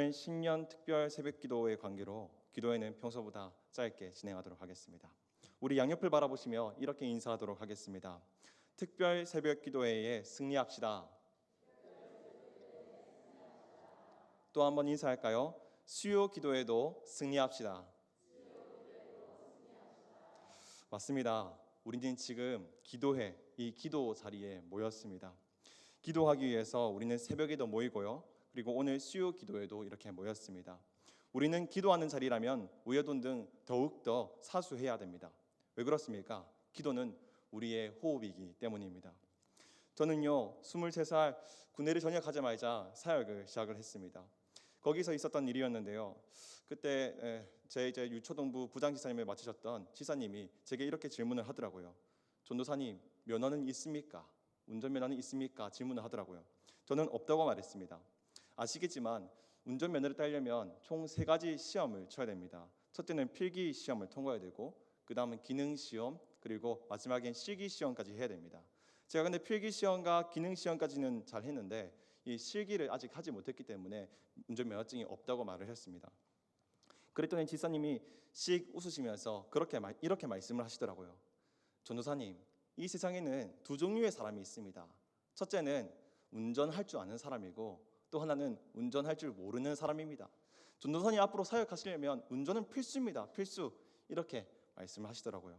오늘은 신년 특별 새벽기도의 관계로 기도회는 평소보다 짧게 진행하도록 하겠습니다. 우리 양옆을 바라보시며 이렇게 인사하도록 하겠습니다. 특별 새벽기도회에 승리합시다. 또 한번 인사할까요? 수요 기도회도 승리합시다. 맞습니다. 우리는 지금 기도회, 이 기도 자리에 모였습니다. 기도하기 위해서 우리는 새벽에도 모이고요. 그리고 오늘 수요 기도회도 이렇게 모였습니다. 우리는 기도하는 자리라면 우여돈 등 더욱더 사수해야 됩니다. 왜 그렇습니까? 기도는 우리의 호흡이기 때문입니다. 저는요 23살 군대를 전역하자마자 사역을 시작을 했습니다. 거기서 있었던 일이었는데요. 그때 제 이제 유초동부 부장지사님을 맡으셨던 지사님이 제게 이렇게 질문을 하더라고요. 전도사님, 면허는 있습니까? 운전면허는 있습니까? 질문을 하더라고요. 저는 없다고 말했습니다. 아시겠지만 운전면허를 따려면 총 3가지 시험을 쳐야 됩니다. 첫째는 필기 시험을 통과해야 되고, 그 다음은 기능 시험, 그리고 마지막엔 실기 시험까지 해야 됩니다. 제가 근데 필기 시험과 기능 시험까지는 잘 했는데 이 실기를 아직 하지 못했기 때문에 운전면허증이 없다고 말을 했습니다. 그랬더니 지사님이 씩 웃으시면서 이렇게 말씀을 하시더라고요. 전도사님, 이 세상에는 2종류의 사람이 있습니다. 첫째는 운전할 줄 아는 사람이고, 또 하나는 운전할 줄 모르는 사람입니다. 전도사님 앞으로 사역하시려면 운전은 필수입니다. 필수. 이렇게 말씀을 하시더라고요.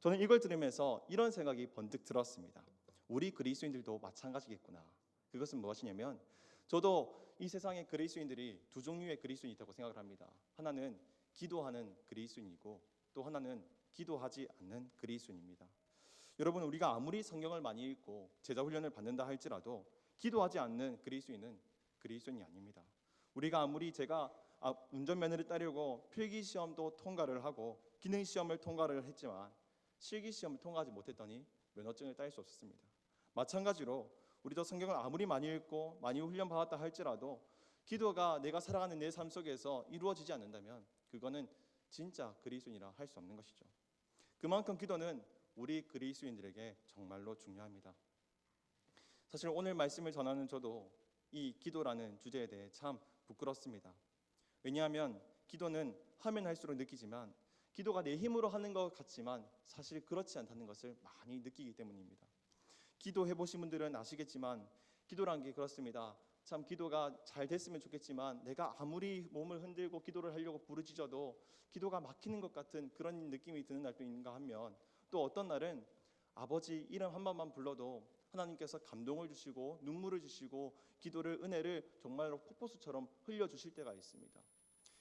저는 이걸 들으면서 이런 생각이 번뜩 들었습니다. 우리 그리스도인들도 마찬가지겠구나. 그것은 무엇이냐면, 저도 이 세상에 그리스도인들이 2종류의 그리스도인이 있다고 생각을 합니다. 하나는 기도하는 그리스도인이고, 또 하나는 기도하지 않는 그리스도인입니다. 여러분, 우리가 아무리 성경을 많이 읽고 제자 훈련을 받는다 할지라도 기도하지 않는 그리스도인은 그리스도인이 아닙니다. 우리가 아무리 제가 운전면허를 따려고 필기시험도 통과를 하고 기능시험을 통과를 했지만 실기시험을 통과하지 못했더니 면허증을 딸 수 없었습니다. 마찬가지로 우리도 성경을 아무리 많이 읽고 많이 훈련받았다 할지라도 기도가 내가 살아가는 내 삶 속에서 이루어지지 않는다면 그거는 진짜 그리스도인이라 할 수 없는 것이죠. 그만큼 기도는 우리 그리스도인들에게 정말로 중요합니다. 사실 오늘 말씀을 전하는 저도 이 기도라는 주제에 대해 참 부끄럽습니다. 왜냐하면 기도는 하면 할수록 느끼지만 기도가 내 힘으로 하는 것 같지만 사실 그렇지 않다는 것을 많이 느끼기 때문입니다. 기도해 보신 분들은 아시겠지만 기도란 게 그렇습니다. 참 기도가 잘 됐으면 좋겠지만 내가 아무리 몸을 흔들고 기도를 하려고 부르짖어도 기도가 막히는 것 같은 그런 느낌이 드는 날도 있는가 하면, 또 어떤 날은 아버지 이름 한 번만 불러도 하나님께서 감동을 주시고 눈물을 주시고 기도를, 은혜를 정말로 폭포수처럼 흘려주실 때가 있습니다.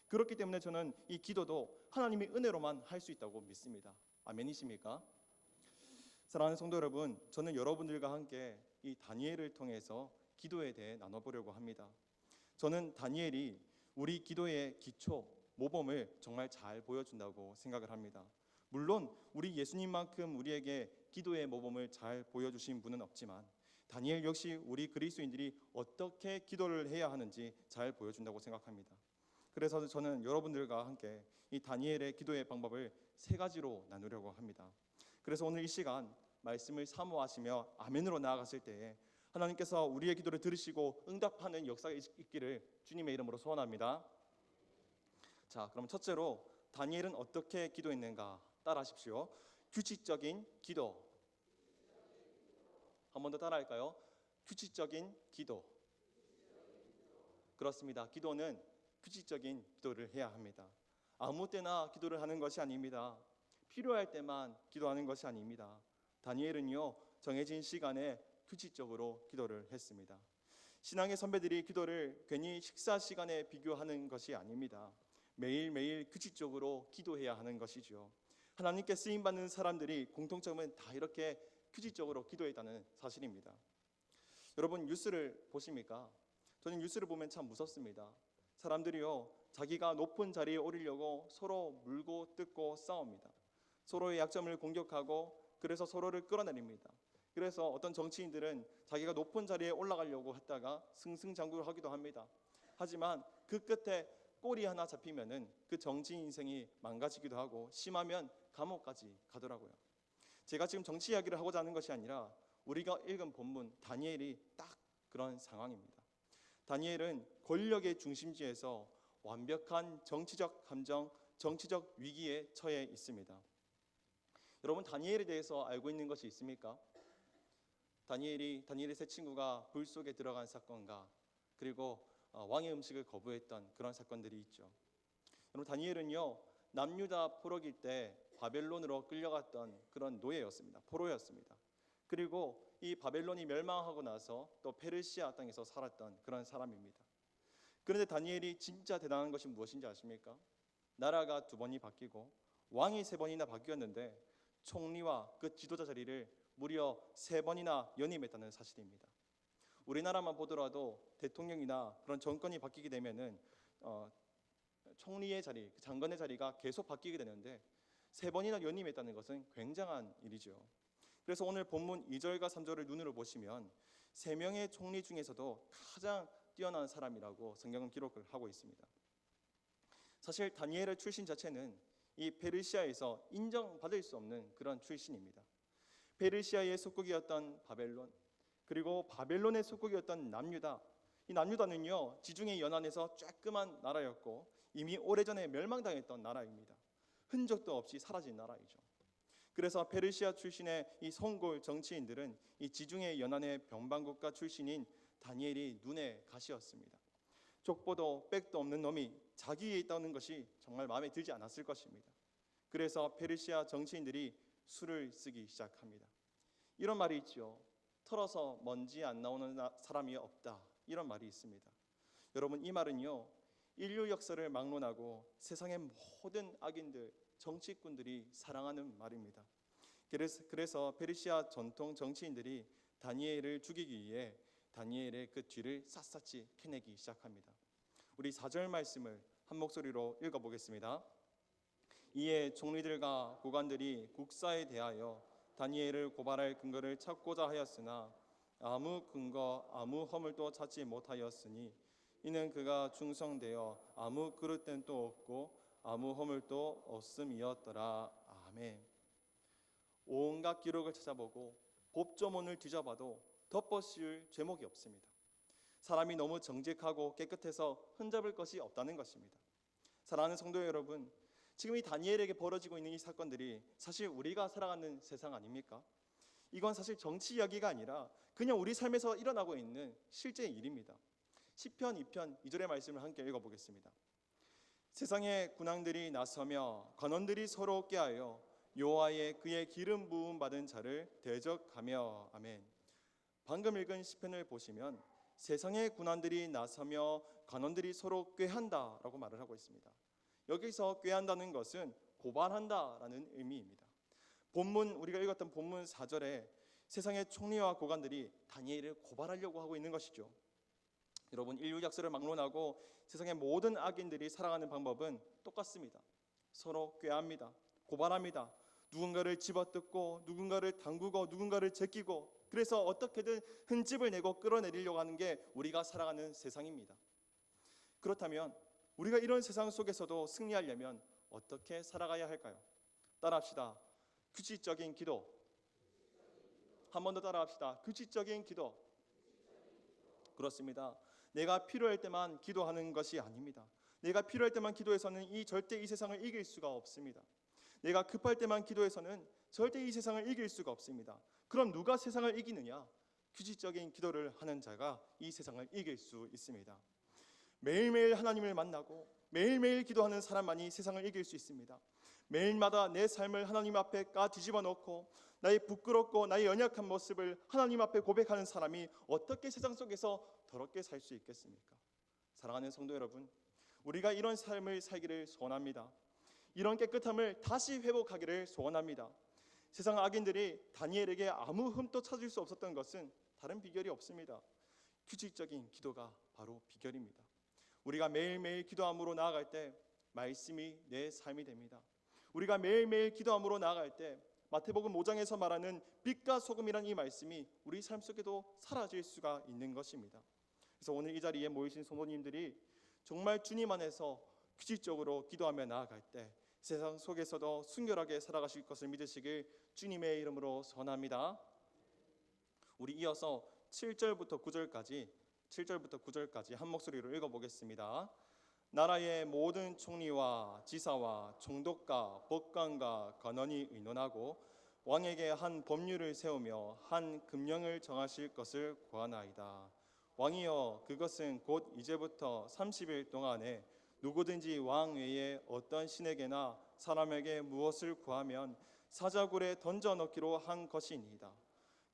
그렇기 때문에 저는 이 기도도 하나님의 은혜로만 할 수 있다고 믿습니다. 아멘이십니까? 사랑하는 성도 여러분, 저는 여러분들과 함께 이 다니엘을 통해서 기도에 대해 나눠보려고 합니다. 저는 다니엘이 우리 기도의 기초, 모범을 정말 잘 보여준다고 생각을 합니다. 물론 우리 예수님만큼 우리에게 기도의 모범을 잘 보여주신 분은 없지만 다니엘 역시 우리 그리스도인들이 어떻게 기도를 해야 하는지 잘 보여준다고 생각합니다. 그래서 저는 여러분들과 함께 이 다니엘의 기도의 방법을 3가지로 나누려고 합니다. 그래서 오늘 이 시간 말씀을 사모하시며 아멘으로 나아갔을 때에 하나님께서 우리의 기도를 들으시고 응답하는 역사가 있기를 주님의 이름으로 소원합니다. 자, 그럼 첫째로 다니엘은 어떻게 기도했는가 따라하십시오. 규칙적인 기도. 한 번 더 따라할까요? 규칙적인 기도. 그렇습니다. 기도는 규칙적인 기도를 해야 합니다. 아무 때나 기도를 하는 것이 아닙니다. 필요할 때만 기도하는 것이 아닙니다. 다니엘은요 정해진 시간에 규칙적으로 기도를 했습니다. 신앙의 선배들이 기도를 괜히 식사 시간에 비교하는 것이 아닙니다. 매일매일 규칙적으로 기도해야 하는 것이죠. 하나님께 쓰임받는 사람들이 공통점은 다 이렇게 규칙적으로 기도했다는 사실입니다. 여러분, 뉴스를 보십니까? 저는 뉴스를 보면 참 무섭습니다. 사람들이요 자기가 높은 자리에 오르려고 서로 물고 뜯고 싸웁니다. 서로의 약점을 공격하고 그래서 서로를 끌어내립니다. 그래서 어떤 정치인들은 자기가 높은 자리에 올라가려고 했다가 승승장구를 하기도 합니다. 하지만 그 끝에 꼬리 하나 잡히면은 그 정치 인생이 망가지기도 하고 심하면 감옥까지 가더라고요. 제가 지금 정치 이야기를 하고자 하는 것이 아니라 우리가 읽은 본문 다니엘이 딱 그런 상황입니다. 다니엘은 권력의 중심지에서 완벽한 정치적 함정, 정치적 위기에 처해 있습니다. 여러분, 다니엘에 대해서 알고 있는 것이 있습니까? 다니엘의 세 친구가 불 속에 들어간 사건과 그리고 왕의 음식을 거부했던 그런 사건들이 있죠. 여러분, 다니엘은요, 남유다 포로기 때 바벨론으로 끌려갔던 그런 노예였습니다. 포로였습니다. 그리고 이 바벨론이 멸망하고 나서 또 페르시아 땅에서 살았던 그런 사람입니다. 그런데 다니엘이 진짜 대단한 것이 무엇인지 아십니까? 나라가 2번이 바뀌고 왕이 3번이나 바뀌었는데 총리와 그 지도자 자리를 무려 3번이나 연임했다는 사실입니다. 우리나라만 보더라도 대통령이나 그런 정권이 바뀌게 되면은 총리의 자리, 장관의 자리가 계속 바뀌게 되는데 3번이나 연임했다는 것은 굉장한 일이죠. 그래서 오늘 본문 2절과 3절을 눈으로 보시면 3명의 총리 중에서도 가장 뛰어난 사람이라고 성경은 기록을 하고 있습니다. 사실 다니엘의 출신 자체는 이 페르시아에서 인정받을 수 없는 그런 출신입니다. 페르시아의 속국이었던 바벨론, 그리고 바벨론의 속국이었던 남유다. 이 남유다는요, 지중해 연안에서 쬐끄만 나라였고 이미 오래전에 멸망당했던 나라입니다. 흔적도 없이 사라진 나라이죠. 그래서 페르시아 출신의 이 송골 정치인들은 이 지중해 연안의 변방국가 출신인 다니엘이 눈에 가시였습니다. 족보도 백도 없는 놈이 자기에 있다는 것이 정말 마음에 들지 않았을 것입니다. 그래서 페르시아 정치인들이 수를 쓰기 시작합니다. 이런 말이 있죠. 털어서 먼지 안 나오는 사람이 없다. 이런 말이 있습니다. 여러분, 이 말은요, 인류 역사를 막론하고 세상의 모든 악인들, 정치꾼들이 사랑하는 말입니다. 그래서 페르시아 전통 정치인들이 다니엘을 죽이기 위해 다니엘의 그 뒤를 샅샅이 캐내기 시작합니다. 우리 4절 말씀을 한 목소리로 읽어보겠습니다. 이에 총리들과 고관들이 국사에 대하여 다니엘을 고발할 근거를 찾고자 하였으나 아무 근거, 아무 허물도 찾지 못하였으니 이는 그가 충성되어 아무 그릇됨도 없고 아무 허물도 없음이었더라. 아멘. 온갖 기록을 찾아보고 법조문을 뒤져봐도 덮어씌울 죄목이 없습니다. 사람이 너무 정직하고 깨끗해서 흠잡을 것이 없다는 것입니다. 사랑하는 성도 여러분, 지금 이 다니엘에게 벌어지고 있는 이 사건들이 사실 우리가 살아가는 세상 아닙니까? 이건 사실 정치 이야기가 아니라 그냥 우리 삶에서 일어나고 있는 실제 일입니다. 시편 2편 2절의 말씀을 함께 읽어보겠습니다. 세상의 군왕들이 나서며 관원들이 서로 꾀하여 여호와의 그의 기름 부음 받은 자를 대적하며. 아멘. 방금 읽은 시편을 보시면 세상의 군왕들이 나서며 관원들이 서로 꾀한다라고 말을 하고 있습니다. 여기서 꾀한다는 것은 고발한다라는 의미입니다. 본문, 우리가 읽었던 본문 4절에 세상의 총리와 고관들이 다니엘을 고발하려고 하고 있는 것이죠. 여러분, 인류 역사를 막론하고 세상의 모든 악인들이 살아가는 방법은 똑같습니다. 서로 꾀합니다. 고발합니다. 누군가를 집어뜯고 누군가를 담그고 누군가를 제끼고, 그래서 어떻게든 흠집을 내고 끌어내리려고 하는 게 우리가 살아가는 세상입니다. 그렇다면 우리가 이런 세상 속에서도 승리하려면 어떻게 살아가야 할까요? 따라합시다. 규칙적인 기도. 한 번 더 따라합시다. 규칙적인 기도. 그렇습니다. 내가 필요할 때만 기도하는 것이 아닙니다. 내가 필요할 때만 기도해서는 절대 이 세상을 이길 수가 없습니다. 내가 급할 때만 기도해서는 절대 이 세상을 이길 수가 없습니다. 그럼 누가 세상을 이기느냐? 규칙적인 기도를 하는 자가 이 세상을 이길 수 있습니다. 매일매일 하나님을 만나고 매일매일 기도하는 사람만이 세상을 이길 수 있습니다. 매일마다 내 삶을 하나님 앞에 뒤집어 놓고 나의 부끄럽고 나의 연약한 모습을 하나님 앞에 고백하는 사람이 어떻게 세상 속에서 더럽게 살 수 있겠습니까? 사랑하는 성도 여러분, 우리가 이런 삶을 살기를 소원합니다. 이런 깨끗함을 다시 회복하기를 소원합니다. 세상 악인들이 다니엘에게 아무 흠도 찾을 수 없었던 것은 다른 비결이 없습니다. 규칙적인 기도가 바로 비결입니다. 우리가 매일매일 기도함으로 나아갈 때 말씀이 내 삶이 됩니다. 우리가 매일매일 기도함으로 나아갈 때 마태복음 5장에서 말하는 빛과 소금이라는 이 말씀이 우리 삶 속에도 사라질 수가 있는 것입니다. 그래서 오늘 이 자리에 모이신 성도님들이 정말 주님 안에서 규칙적으로 기도하며 나아갈 때 세상 속에서도 순결하게 살아가실 것을 믿으시길 주님의 이름으로 선합니다. 우리 이어서 7절부터 9절까지 7절부터 9절까지 한 목소리로 읽어보겠습니다. 나라의 모든 총리와 지사와 총독과 법관과 관원이 의논하고 왕에게 한 법률을 세우며 한 금령을 정하실 것을 구하나이다. 왕이여, 그것은 곧 이제부터 30일 동안에 누구든지 왕 외에 어떤 신에게나 사람에게 무엇을 구하면 사자굴에 던져 넣기로 한 것이니이다.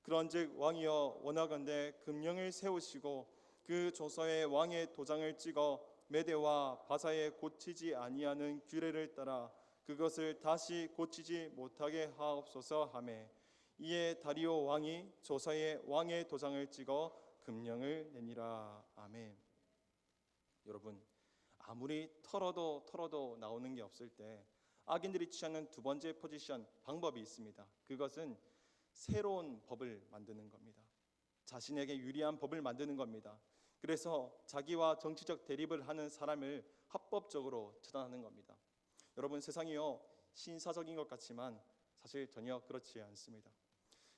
그런즉 왕이여, 원하건대 금령을 세우시고 그 조서에 왕의 도장을 찍어 메대와 바사에 고치지 아니하는 규례를 따라 그것을 다시 고치지 못하게 하옵소서 하매, 이에 다리오 왕이 조서에 왕의 도장을 찍어 금령을 내니라. 아멘. 여러분, 아무리 털어도 나오는 게 없을 때 악인들이 취하는 두 번째 포지션, 방법이 있습니다. 그것은 새로운 법을 만드는 겁니다. 자신에게 유리한 법을 만드는 겁니다. 그래서 자기와 정치적 대립을 하는 사람을 합법적으로 처단하는 겁니다. 여러분, 세상이요, 신사적인 것 같지만 사실 전혀 그렇지 않습니다.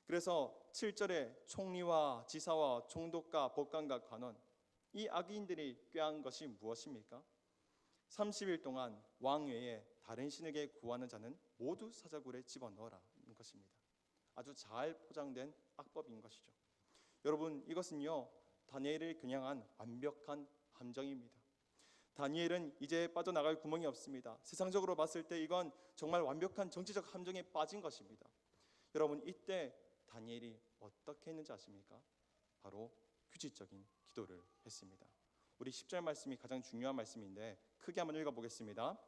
그래서 7절에 총리와 지사와 총독과 법관과 관원, 이 악인들이 꾀한 것이 무엇입니까? 30일 동안 왕 외에 다른 신에게 구하는 자는 모두 사자굴에 집어넣으라는 것입니다. 아주 잘 포장된 악법인 것이죠. 여러분, 이것은요, 다니엘을 겨냥한 완벽한 함정입니다. 다니엘은 이제 빠져나갈 구멍이 없습니다. 세상적으로 봤을 때 이건 정말 완벽한 정치적 함정에 빠진 것입니다. 여러분, 이때 다니엘이 어떻게 했는지 아십니까? 바로 규칙적인 기도를 했습니다. 우리 10절 말씀이 가장 중요한 말씀인데 크게 한번 읽어보겠습니다.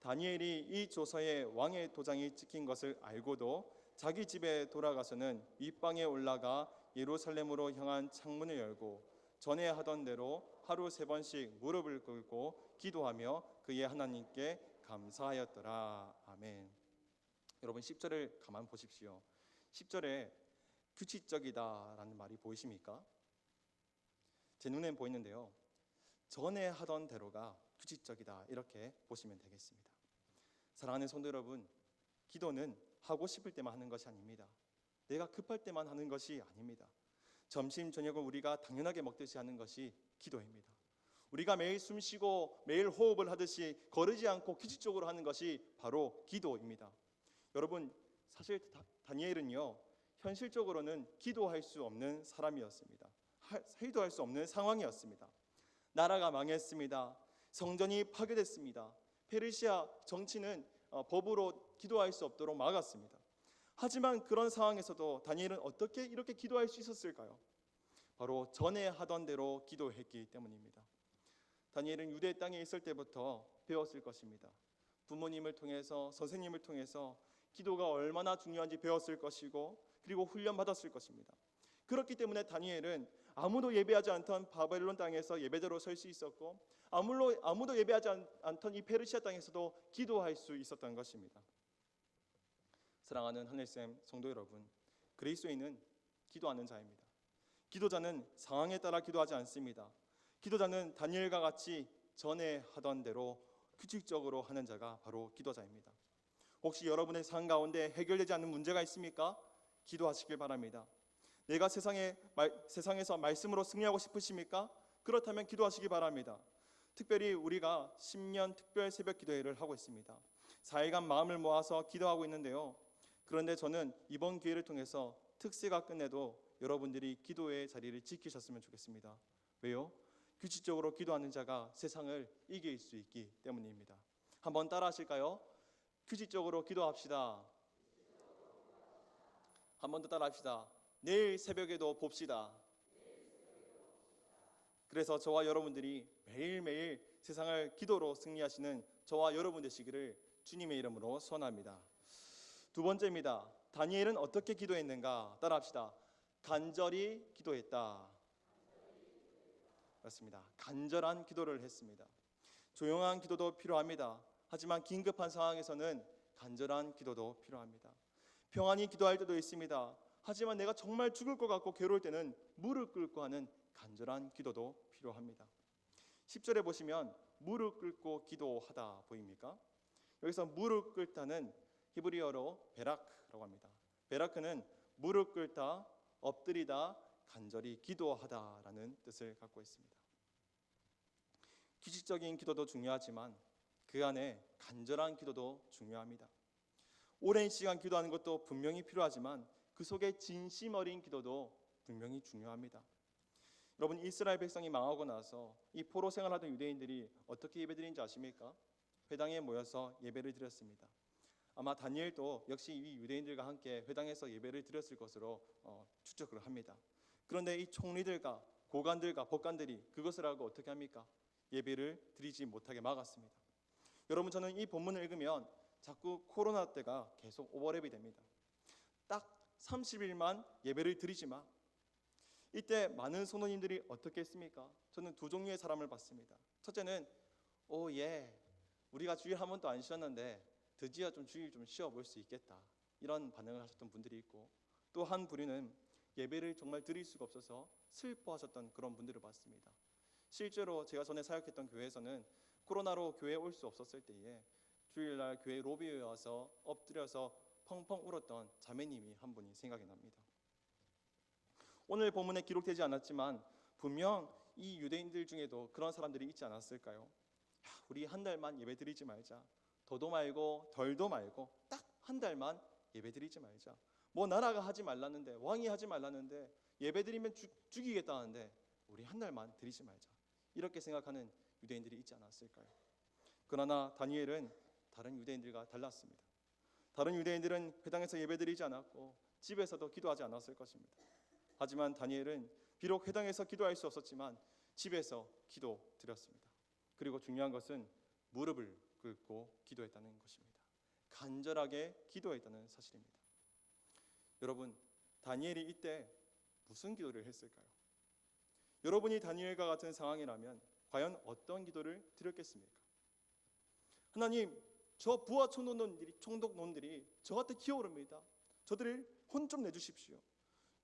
다니엘이 이 조서에 왕의 도장이 찍힌 것을 알고도 자기 집에 돌아가서는 윗방에 올라가 예루살렘으로 향한 창문을 열고 전에 하던 대로 하루 3번씩 무릎을 꿇고 기도하며 그의 하나님께 감사하였더라. 아멘. 여러분, 10절을 가만 보십시오. 10절에 규칙적이다라는 말이 보이십니까? 제 눈엔 보이는데요, 전에 하던 대로가 규칙적이다, 이렇게 보시면 되겠습니다. 사랑하는 성도 여러분, 기도는 하고 싶을 때만 하는 것이 아닙니다. 내가 급할 때만 하는 것이 아닙니다. 점심 저녁을 우리가 당연하게 먹듯이 하는 것이 기도입니다. 우리가 매일 숨쉬고 매일 호흡을 하듯이 거르지 않고 규칙적으로 하는 것이 바로 기도입니다. 여러분, 사실 다니엘은요, 현실적으로는 기도할 수 없는 사람이었습니다. 기도할 수 없는 상황이었습니다. 나라가 망했습니다. 성전이 파괴됐습니다. 페르시아 정치는 법으로 기도할 수 없도록 막았습니다. 하지만 그런 상황에서도 다니엘은 어떻게 이렇게 기도할 수 있었을까요? 바로 전에 하던 대로 기도했기 때문입니다. 다니엘은 유대 땅에 있을 때부터 배웠을 것입니다. 부모님을 통해서, 선생님을 통해서 기도가 얼마나 중요한지 배웠을 것이고, 그리고 훈련받았을 것입니다. 그렇기 때문에 다니엘은 아무도 예배하지 않던 바벨론 땅에서 예배자로 설 수 있었고, 아무도 예배하지 않던 이 페르시아 땅에서도 기도할 수 있었던 것입니다. 사랑하는 하늘샘 성도 여러분, 그리스도인은 기도하는 자입니다. 기도자는 상황에 따라 기도하지 않습니다. 기도자는 다니엘과 같이 전에 하던 대로 규칙적으로 하는 자가 바로 기도자입니다. 혹시 여러분의 삶 가운데 해결되지 않는 문제가 있습니까? 기도하시길 바랍니다. 내가 세상에서 말씀으로 승리하고 싶으십니까? 그렇다면 기도하시기 바랍니다. 특별히 우리가 10년 특별 새벽 기도회를 하고 있습니다. 4일간 마음을 모아서 기도하고 있는데요, 그런데 저는 이번 기회를 통해서 특세가 끝내도 여러분들이 기도의 자리를 지키셨으면 좋겠습니다. 왜요? 규칙적으로 기도하는 자가 세상을 이길 수 있기 때문입니다. 한번 따라 하실까요? 규칙적으로 기도합시다. 한 번 더 따라 합시다. 내일 새벽에도 봅시다. 그래서 저와 여러분들이 매일매일 세상을 기도로 승리하시는 저와 여러분 되시기를 주님의 이름으로 소원합니다. 두 번째입니다. 다니엘은 어떻게 기도했는가? 따라합시다. 간절히 기도했다. 그렇습니다. 간절한 기도를 했습니다. 조용한 기도도 필요합니다. 하지만 긴급한 상황에서는 간절한 기도도 필요합니다. 평안히 기도할 때도 있습니다. 하지만 내가 정말 죽을 것 같고 괴로울 때는 무릎 꿇고 하는 간절한 기도도 필요합니다. 10절에 보시면 무릎 꿇고 기도하다 보입니까? 여기서 무릎 꿇다는 히브리어로 베라크라고 합니다. 베라크는 무릎 꿇다, 엎드리다, 간절히 기도하다라는 뜻을 갖고 있습니다. 규칙적인 기도도 중요하지만 그 안에 간절한 기도도 중요합니다. 오랜 시간 기도하는 것도 분명히 필요하지만 그 속에 진심 어린 기도도 분명히 중요합니다. 여러분, 이스라엘 백성이 망하고 나서 이 포로 생활하던 유대인들이 어떻게 예배드린지 아십니까? 회당에 모여서 예배를 드렸습니다. 아마 다니엘도 역시 이 유대인들과 함께 회당에서 예배를 드렸을 것으로 추측을 합니다. 그런데 이 총리들과 고관들과 법관들이 그것을 알고 어떻게 합니까? 예배를 드리지 못하게 막았습니다. 여러분, 저는 이 본문을 읽으면 자꾸 코로나 때가 계속 오버랩이 됩니다. 딱 30일만 예배를 드리지 마. 이때 많은 성도님들이 어떻게 했습니까? 저는 두 종류의 사람을 봤습니다. 첫째는 우리가 주일 한 번도 안 쉬었는데 드디어 좀 주일 좀 쉬어볼 수 있겠다, 이런 반응을 하셨던 분들이 있고, 또 한 부류는 예배를 정말 드릴 수가 없어서 슬퍼하셨던 그런 분들을 봤습니다. 실제로 제가 전에 사역했던 교회에서는 코로나로 교회에 올 수 없었을 때에 주일날 교회 로비에 와서 엎드려서 펑펑 울었던 자매님이 한 분이 생각이 납니다. 오늘 본문에 기록되지 않았지만 분명 이 유대인들 중에도 그런 사람들이 있지 않았을까요? 우리 한 달만 예배 드리지 말자. 더도 말고 덜도 말고 딱 한 달만 예배 드리지 말자. 뭐 나라가 하지 말라는데, 왕이 하지 말라는데, 예배 드리면 죽이겠다는데 우리 한 달만 드리지 말자. 이렇게 생각하는 유대인들이 있지 않았을까요? 그러나 다니엘은 다른 유대인들과 달랐습니다. 다른 유대인들은 회당에서 예배드리지 않았고 집에서도 기도하지 않았을 것입니다. 하지만 다니엘은 비록 회당에서 기도할 수 없었지만 집에서 기도드렸습니다. 그리고 중요한 것은 무릎을 꿇고 기도했다는 것입니다. 간절하게 기도했다는 사실입니다. 여러분, 다니엘이 이때 무슨 기도를 했을까요? 여러분이 다니엘과 같은 상황이라면 과연 어떤 기도를 드렸겠습니까? 하나님, 저 부하 총독놈들이 저한테 기어오릅니다. 저들을 혼 좀 내주십시오.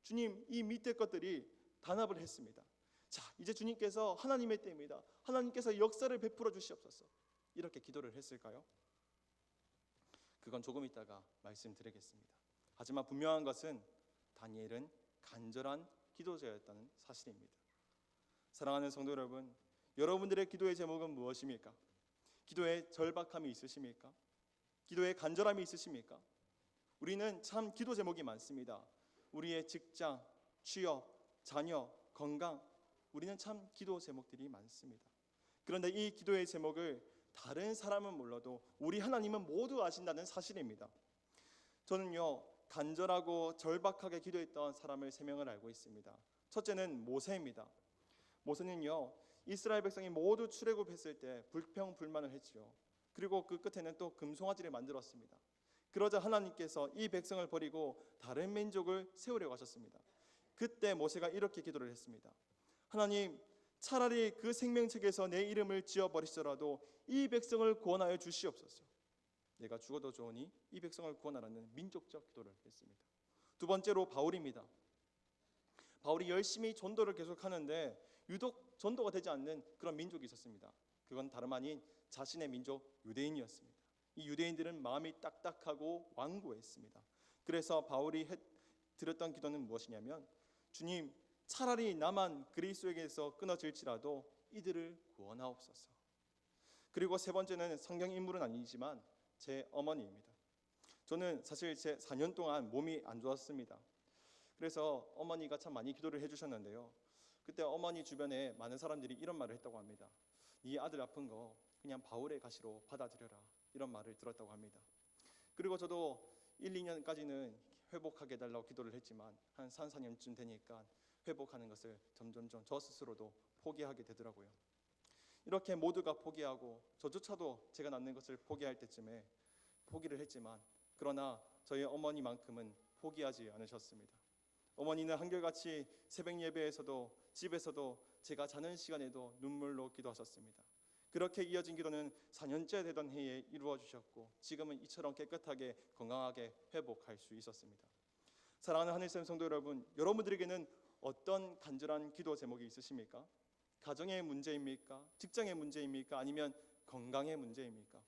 주님, 이 밑에 것들이 단합을 했습니다. 자, 이제 주님께서 하나님의 때입니다. 하나님께서 역사를 베풀어 주시옵소서. 이렇게 기도를 했을까요? 그건 조금 있다가 말씀드리겠습니다. 하지만 분명한 것은 다니엘은 간절한 기도자였다는 사실입니다. 사랑하는 성도 여러분, 여러분들의 기도의 제목은 무엇입니까? 기도에 절박함이 있으십니까? 기도에 간절함이 있으십니까? 우리는 참 기도 제목이 많습니다. 우리의 직장, 취업, 자녀, 건강, 우리는 참 기도 제목들이 많습니다. 그런데 이 기도의 제목을 다른 사람은 몰라도 우리 하나님은 모두 아신다는 사실입니다. 저는요, 간절하고 절박하게 기도했던 사람을 3명을 알고 있습니다. 첫째는 모세입니다. 모세는요, 이스라엘 백성이 모두 출애굽했을 때 불평불만을 했지요. 그리고 그 끝에는 또 금송아지를 만들었습니다. 그러자 하나님께서 이 백성을 버리고 다른 민족을 세우려고 하셨습니다. 그때 모세가 이렇게 기도를 했습니다. 하나님, 차라리 그 생명책에서 내 이름을 지어버리시더라도 이 백성을 구원하여 주시옵소서. 내가 죽어도 좋으니 이 백성을 구원하라는 민족적 기도를 했습니다. 두 번째로 바울입니다. 바울이 열심히 전도를 계속하는데 유독 전도가 되지 않는 그런 민족이 있었습니다. 그건 다름 아닌 자신의 민족 유대인이었습니다. 이 유대인들은 마음이 딱딱하고 완고했습니다. 그래서 바울이 드렸던 기도는 무엇이냐면, 주님, 차라리 나만 그리스도에게서 끊어질지라도 이들을 구원하옵소서. 그리고 세 번째는 성경 인물은 아니지만 제 어머니입니다. 저는 사실 제 4년 동안 몸이 안 좋았습니다. 그래서 어머니가 참 많이 기도를 해주셨는데요, 그때 어머니 주변에 많은 사람들이 이런 말을 했다고 합니다. 네 아들 아픈 거 그냥 바울의 가시로 받아들여라, 이런 말을 들었다고 합니다. 그리고 저도 1, 2년까지는 회복하게 해달라고 기도를 했지만 한 3, 4년쯤 되니까 회복하는 것을 점점 저 스스로도 포기하게 되더라고요. 이렇게 모두가 포기하고 저조차도 제가 낫는 것을 포기할 때쯤에 포기를 했지만, 그러나 저희 어머니만큼은 포기하지 않으셨습니다. 어머니는 한결같이 새벽 예배에서도 집에서도 제가 자는 시간에도 눈물로 기도하셨습니다. 그렇게 이어진 기도는 4년째 되던 해에 이루어 주셨고 지금은 이처럼 깨끗하게 건강하게 회복할 수 있었습니다. 사랑하는 하늘샘 성도 여러분, 여러분들에게는 어떤 간절한 기도 제목이 있으십니까? 가정의 문제입니까? 직장의 문제입니까? 아니면 건강의 문제입니까?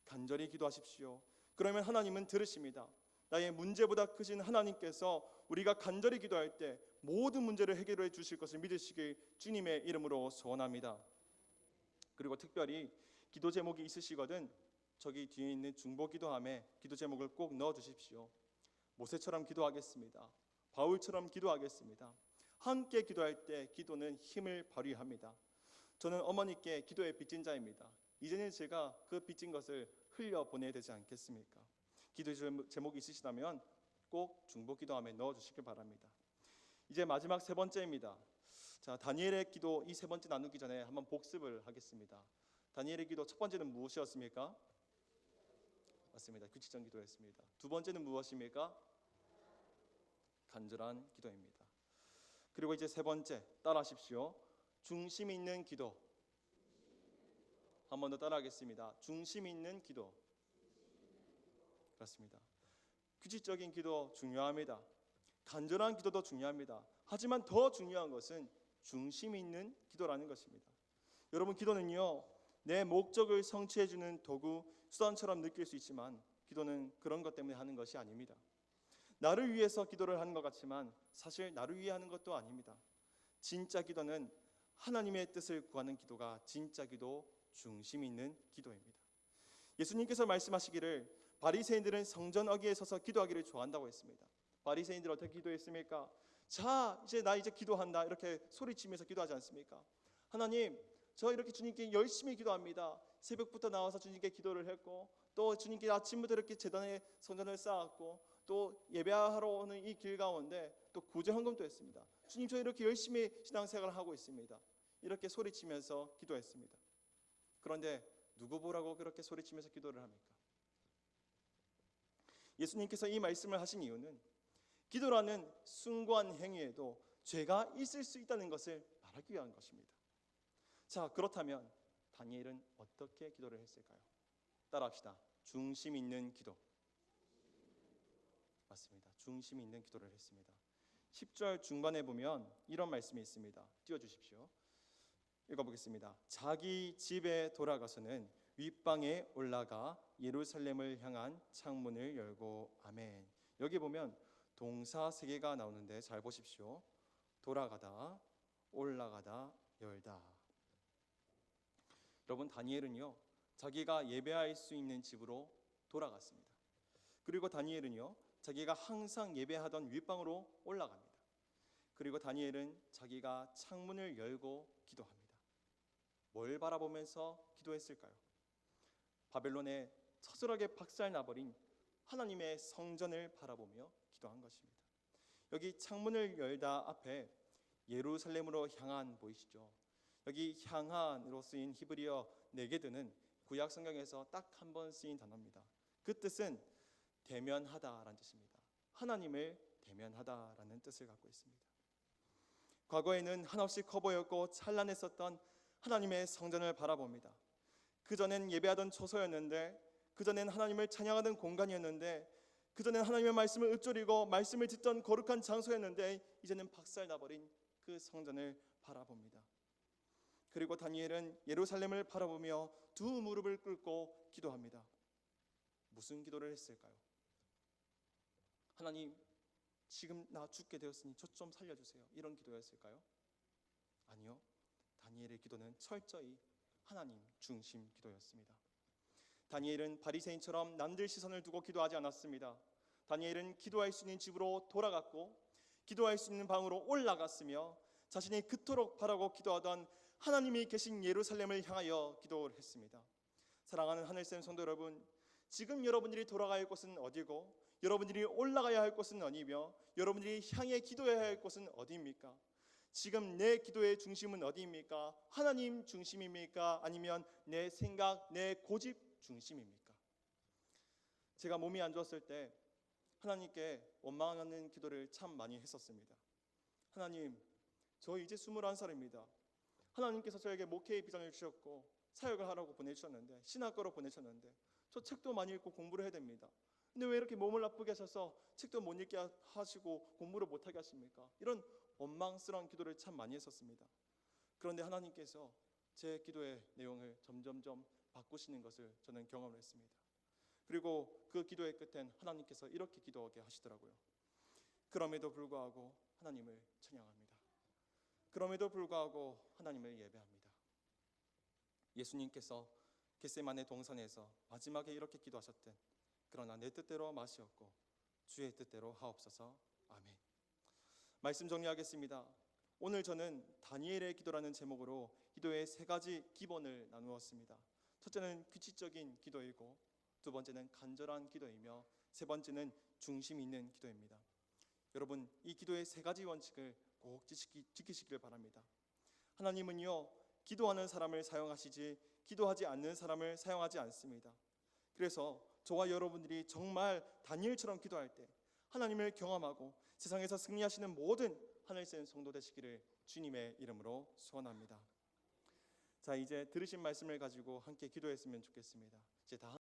간절히 기도하십시오. 그러면 하나님은 들으십니다. 나의 문제보다 크신 하나님께서 우리가 간절히 기도할 때 모든 문제를 해결해 주실 것을 믿으시길 주님의 이름으로 소원합니다. 그리고 특별히 기도 제목이 있으시거든 저기 뒤에 있는 중보 기도함에 기도 제목을 꼭 넣어 주십시오. 모세처럼 기도하겠습니다. 바울처럼 기도하겠습니다. 함께 기도할 때 기도는 힘을 발휘합니다. 저는 어머니께 기도의 빚진 자입니다. 이제는 제가 그 빚진 것을 흘려 보내야 되지 않겠습니까? 기도 제목이 있으시다면 꼭 중보 기도함에 넣어 주시길 바랍니다. 이제 마지막 세 번째입니다. 자, 다니엘의 기도 이 세 번째 나누기 전에 한번 복습을 하겠습니다. 다니엘의 기도 첫 번째는 무엇이었습니까? 맞습니다. 규칙적 기도였습니다. 두 번째는 무엇입니까? 간절한 기도입니다. 그리고 이제 세 번째 따라하십시오. 중심 있는 기도. 한 번 더 따라하겠습니다. 중심 있는 기도. 그렇습니다. 규칙적인 기도 중요합니다. 간절한 기도도 중요합니다. 하지만 더 중요한 것은 중심 있는 기도라는 것입니다. 여러분, 기도는요, 내 목적을 성취해주는 도구, 수단처럼 느낄 수 있지만 기도는 그런 것 때문에 하는 것이 아닙니다. 나를 위해서 기도를 하는 것 같지만 사실 나를 위해 하는 것도 아닙니다. 진짜 기도는 하나님의 뜻을 구하는 기도가 진짜 기도, 중심 있는 기도입니다. 예수님께서 말씀하시기를 바리새인들은 성전 어귀에 서서 기도하기를 좋아한다고 했습니다. 바리새인들 어떻게 기도했습니까? 자, 나 이제 기도한다 이렇게 소리치면서 기도하지 않습니까? 하나님, 저 이렇게 주님께 열심히 기도합니다. 새벽부터 나와서 주님께 기도를 했고 또 주님께 아침부터 이렇게 제단에 성전을 쌓았고 또 예배하러 오는 이 길 가운데 또 구제 헌금도 했습니다. 주님, 저 이렇게 열심히 신앙생활을 하고 있습니다. 이렇게 소리치면서 기도했습니다. 그런데 누구 보라고 그렇게 소리치면서 기도를 합니까? 예수님께서 이 말씀을 하신 이유는 기도라는 숭고한 행위에도 죄가 있을 수 있다는 것을 말하기 위한 것입니다. 자, 그렇다면 다니엘은 어떻게 기도를 했을까요? 따라합시다. 중심 있는 기도. 맞습니다. 중심 있는 기도를 했습니다. 10절 중반에 보면 이런 말씀이 있습니다. 띄워주십시오. 읽어보겠습니다. 자기 집에 돌아가서는 윗방에 올라가 예루살렘을 향한 창문을 열고 아멘. 여기 보면 동사 세 개가 나오는데 잘 보십시오. 돌아가다, 올라가다, 열다. 여러분, 다니엘은요, 자기가 예배할 수 있는 집으로 돌아갔습니다. 그리고 다니엘은요, 자기가 항상 예배하던 윗방으로 올라갑니다. 그리고 다니엘은 자기가 창문을 열고 기도합니다. 뭘 바라보면서 기도했을까요? 바벨론에 처절하게 박살나버린 하나님의 성전을 바라보며 기도한 것입니다. 여기 창문을 열다 앞에 예루살렘으로 향한 보이시죠? 여기 향한으로 쓰인 히브리어 네게드는 구약 성경에서 딱 한 번 쓰인 단어입니다. 그 뜻은 대면하다라는 뜻입니다. 하나님을 대면하다라는 뜻을 갖고 있습니다. 과거에는 한없이 커 보였고 찬란했었던 하나님의 성전을 바라봅니다. 그전엔 예배하던 처소였는데, 그전엔 하나님을 찬양하던 공간이었는데, 그전엔 하나님의 말씀을 읊조리고 말씀을 듣던 거룩한 장소였는데 이제는 박살나버린 그 성전을 바라봅니다. 그리고 다니엘은 예루살렘을 바라보며 두 무릎을 꿇고 기도합니다. 무슨 기도를 했을까요? 하나님, 지금 나 죽게 되었으니 저 좀 살려주세요. 이런 기도였을까요? 아니요. 다니엘의 기도는 철저히 하나님 중심 기도였습니다. 다니엘은 바리새인처럼 남들 시선을 두고 기도하지 않았습니다. 다니엘은 기도할 수 있는 집으로 돌아갔고 기도할 수 있는 방으로 올라갔으며 자신이 그토록 바라고 기도하던 하나님이 계신 예루살렘을 향하여 기도를 했습니다. 사랑하는 하늘샘 성도 여러분, 지금 여러분들이 돌아가야 할 곳은 어디고 여러분들이 올라가야 할 곳은 어디며 여러분들이 향해 기도해야 할 곳은 어디입니까? 지금 내 기도의 중심은 어디입니까? 하나님 중심입니까? 아니면 내 생각, 내 고집 중심입니까? 제가 몸이 안 좋았을 때 하나님께 원망하는 기도를 참 많이 했었습니다. 하나님, 저 이제 21살입니다. 하나님께서 저에게 목회의 비전을 주셨고 사역을 하라고 보내주셨는데, 신학과로 보내셨는데 저 책도 많이 읽고 공부를 해야 됩니다. 근데 왜 이렇게 몸을 나쁘게 하셔서 책도 못 읽게 하시고 공부를 못하게 하십니까? 이런 원망스러운 기도를 참 많이 했었습니다. 그런데 하나님께서 제 기도의 내용을 점점점 바꾸시는 것을 저는 경험을 했습니다. 그리고 그 기도의 끝엔 하나님께서 이렇게 기도하게 하시더라고요. 그럼에도 불구하고 하나님을 찬양합니다. 그럼에도 불구하고 하나님을 예배합니다. 예수님께서 겟세마네 동산에서 마지막에 이렇게 기도하셨던 그러나 내 뜻대로 마시옵고 주의 뜻대로 하옵소서. 아멘. 말씀 정리하겠습니다. 오늘 저는 다니엘의 기도라는 제목으로 기도의 세 가지 기본을 나누었습니다. 첫째는 규칙적인 기도이고, 두 번째는 간절한 기도이며, 세 번째는 중심 있는 기도입니다. 여러분, 이 기도의 세 가지 원칙을 꼭 지키시길 바랍니다. 하나님은요, 기도하는 사람을 사용하시지 기도하지 않는 사람을 사용하지 않습니다. 그래서 저와 여러분들이 정말 다니엘처럼 기도할 때 하나님을 경험하고 세상에서 승리하시는 모든 하늘샘 성도 되시기를 주님의 이름으로 소원합니다. 자, 이제 들으신 말씀을 가지고 함께 기도했으면 좋겠습니다. 이제 다